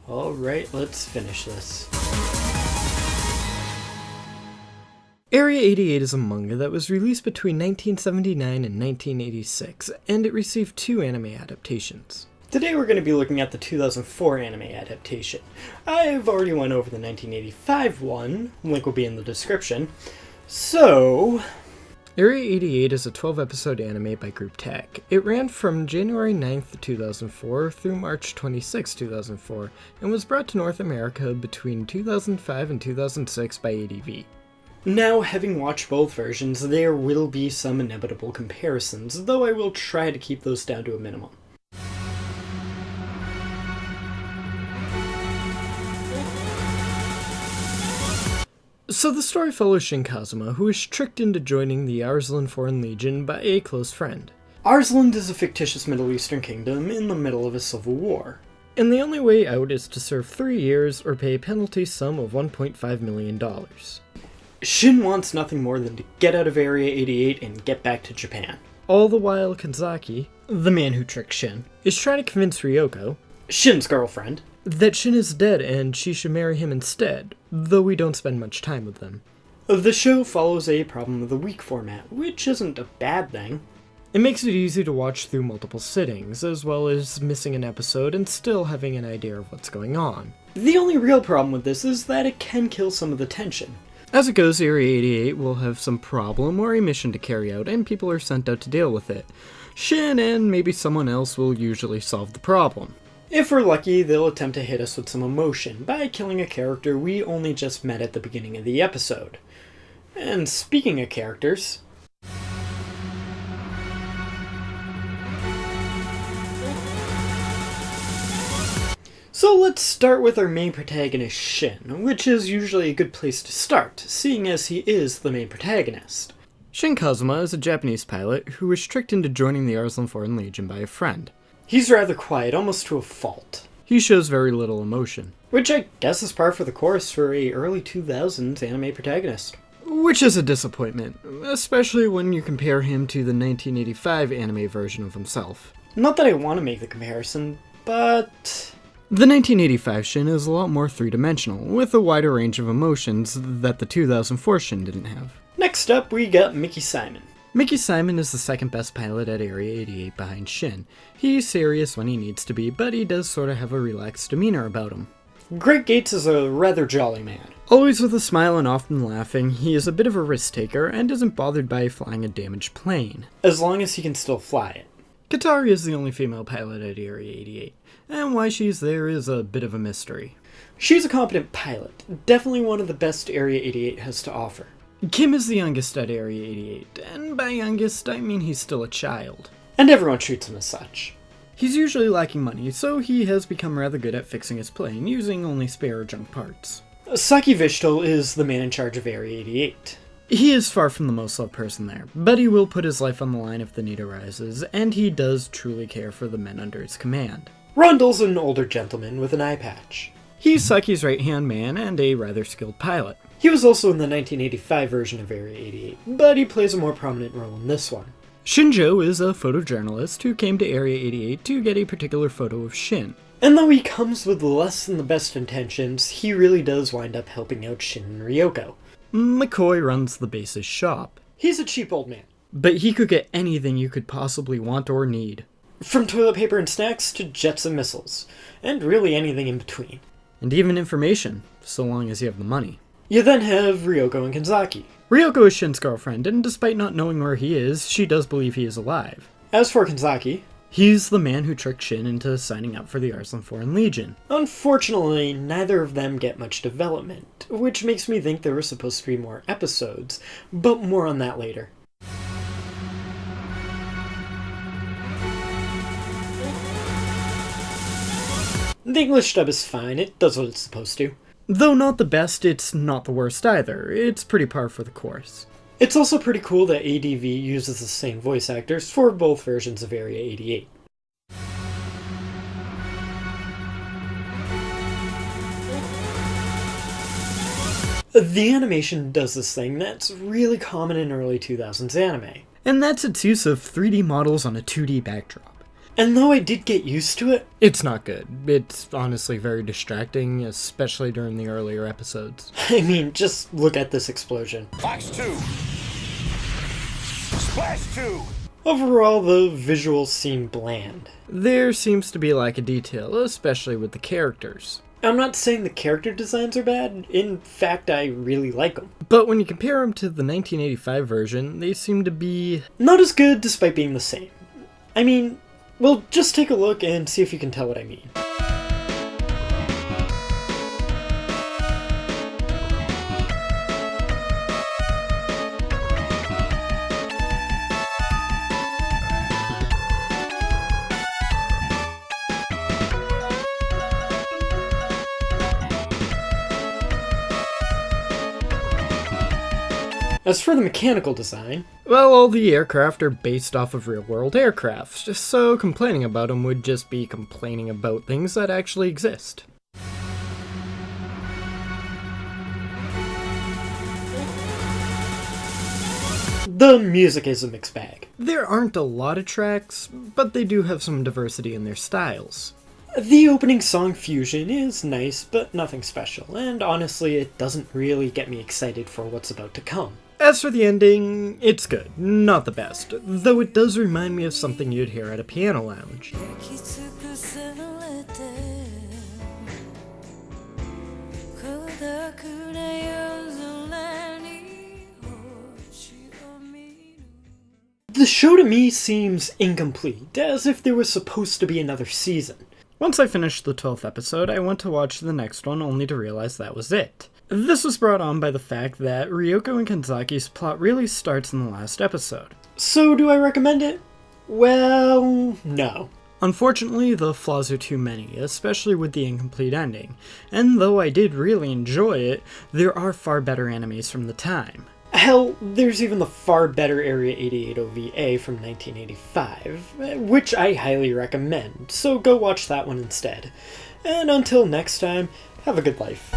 Alright, let's finish this. Area 88 is a manga that was released between 1979 and 1986, and it received 2 anime adaptations. Today we're going to be looking at the 2004 anime adaptation. I've already went over the 1985 one, link will be in the description. So... Area 88 is a 12-episode anime by Group Tech. It ran from January 9th, 2004 through March 26, 2004, and was brought to North America between 2005 and 2006 by ADV. Now, having watched both versions, there will be some inevitable comparisons, though I will try to keep those down to a minimum. So the story follows Shin Kazuma, who is tricked into joining the Arslan Foreign Legion by a close friend. Arslan is a fictitious Middle Eastern kingdom in the middle of a civil war. And the only way out is to serve 3 years or pay a penalty sum of $1.5 million. Shin wants nothing more than to get out of Area 88 and get back to Japan. All the while, Kanzaki, the man who tricked Shin, is trying to convince Ryoko, Shin's girlfriend, that Shin is dead and she should marry him instead, though we don't spend much time with them. The show follows a problem of the week format, which isn't a bad thing. It makes it easy to watch through multiple sittings, as well as missing an episode and still having an idea of what's going on. The only real problem with this is that it can kill some of the tension. As it goes, Area 88 will have some problem or a mission to carry out, and people are sent out to deal with it. Shin and maybe someone else will usually solve the problem. If we're lucky, they'll attempt to hit us with some emotion by killing a character we only just met at the beginning of the episode. And speaking of characters... So let's start with our main protagonist, Shin, which is usually a good place to start, seeing as he is the main protagonist. Shin Kazuma is a Japanese pilot who was tricked into joining the Arslan Foreign Legion by a friend. He's rather quiet, almost to a fault. He shows very little emotion. Which I guess is par for the course for a early 2000s anime protagonist. Which is a disappointment, especially when you compare him to the 1985 anime version of himself. Not that I want to make the comparison, but... The 1985 Shin is a lot more three-dimensional, with a wider range of emotions that the 2004 Shin didn't have. Next up, we got Mickey Simon. Mickey Simon is the second best pilot at Area 88 behind Shin. He's serious when he needs to be, but he does sort of have a relaxed demeanor about him. Greg Gates is a rather jolly man. Always with a smile and often laughing, he is a bit of a risk-taker and isn't bothered by flying a damaged plane. As long as he can still fly it. Katari is the only female pilot at Area 88, and why she's there is a bit of a mystery. She's a competent pilot, definitely one of the best Area 88 has to offer. Kim is the youngest at Area 88, and by youngest, I mean he's still a child. And everyone treats him as such. He's usually lacking money, so he has become rather good at fixing his plane, using only spare or junk parts. Saki Vishtal is the man in charge of Area 88. He is far from the most loved person there, but he will put his life on the line if the need arises, and he does truly care for the men under his command. Rundle's an older gentleman with an eye patch. He's Saki's right-hand man and a rather skilled pilot. He was also in the 1985 version of Area 88, but he plays a more prominent role in this one. Shinjo is a photojournalist who came to Area 88 to get a particular photo of Shin. And though he comes with less than the best intentions, he really does wind up helping out Shin and Ryoko. McCoy runs the base's shop. He's a cheap old man. But he could get anything you could possibly want or need. From toilet paper and snacks to jets and missiles, and really anything in between. And even information, so long as you have the money. You then have Ryoko and Kanzaki. Ryoko is Shin's girlfriend, and despite not knowing where he is, she does believe he is alive. As for Kanzaki, he's the man who tricked Shin into signing up for the Arslan Foreign Legion. Unfortunately, neither of them get much development, which makes me think there were supposed to be more episodes, but more on that later. The English dub is fine, it does what it's supposed to. Though not the best, it's not the worst either. It's pretty par for the course. It's also pretty cool that ADV uses the same voice actors for both versions of Area 88. The animation does this thing that's really common in early 2000s anime. And that's its use of 3D models on a 2D backdrop. And though I did get used to it, It's not good. It's honestly very distracting, especially during the earlier episodes. I mean, just look at this explosion. Fox 2. Splash 2. Overall, the visuals seem bland. There seems to be lack of detail, especially with the characters. I'm not saying the character designs are bad, in fact, I really like them. But when you compare them to the 1985 version, they seem to be... Not as good despite being the same. I mean, well, just take a look and see if you can tell what I mean. As for the mechanical design, Well, all the aircraft are based off of real-world aircraft, so complaining about them would just be complaining about things that actually exist. the music is a mixed bag. There aren't a lot of tracks, but they do have some diversity in their styles. The opening song Fusion is nice, but nothing special, and honestly it doesn't really get me excited for what's about to come. As for the ending, it's good, not the best, though it does remind me of something you'd hear at a piano lounge. The show to me seems incomplete, as if there was supposed to be another season. Once I finished the 12th episode, I went to watch the next one only to realize that was it. This was brought on by the fact that Ryoko and Kanzaki's plot really starts in the last episode. So do I recommend it? Well, no. Unfortunately, the flaws are too many, especially with the incomplete ending, and though I did really enjoy it, there are far better animes from the time. Hell, there's even the far better Area 88 OVA from 1985, which I highly recommend, so go watch that one instead. And until next time, have a good life.